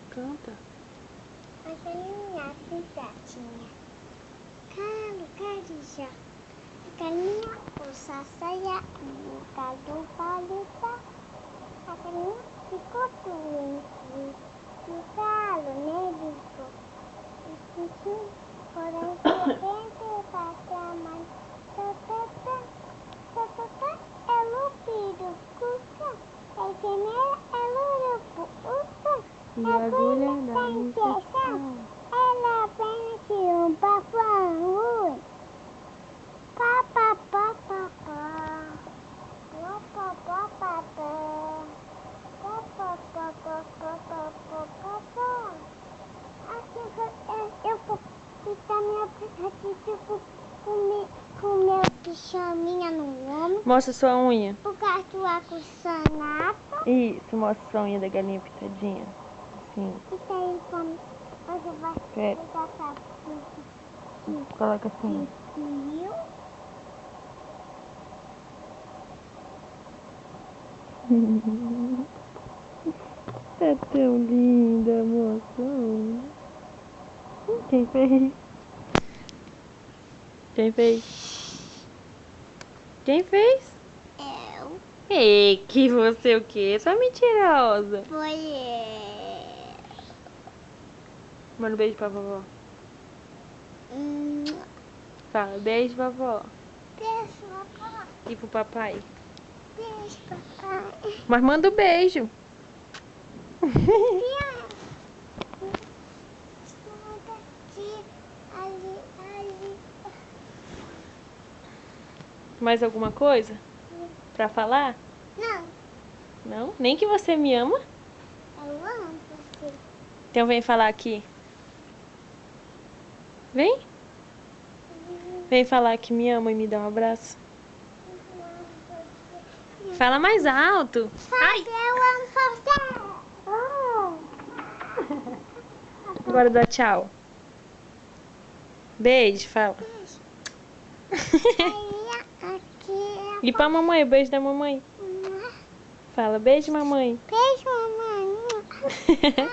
Canta. A galinha pintadinha, calo, carija, a galinha usa saia, bocado palita, a galinha ficou doente, no calo, nele ficou, porém serpente bate a mãe, é o filho, cuca, é gemela, é urubu, upa. E a agulha da infecção. Ela vem de um papão. Pá, pá, pá, pá, pá. Pá, pá, pá, pá, pá. Pá, pá, pá, pá, pá, pá, pá, pá, pá. Assim eu vou ficar minha aplicativo com meu pijaminha no ombro. Mostra sua unha. O gato acussanato. Isso, mostra sua unha da galinha pintadinha. Sim. E daí como você vai pegar essa Coloca assim. fio. É tão linda, moça. Quem fez? Quem fez? Quem fez? Eu. Ei, que você o quê? Só mentirosa. Foi eu. Manda um beijo pra vovó. Fala, beijo, vovó. Beijo, papai. E pro papai. Beijo, papai. Mas manda um beijo. Ali. Mais alguma coisa pra falar? Não, Não? Nem que você me ama? eu amo você. Então vem falar aqui. Vem? Vem falar que me ama e me dá um abraço. Fala mais alto. Ai, eu amo você. Agora dá tchau. Beijo, fala. Aqui E pra mamãe, o beijo da mamãe. Fala, beijo, mamãe. Beijo, mamãe.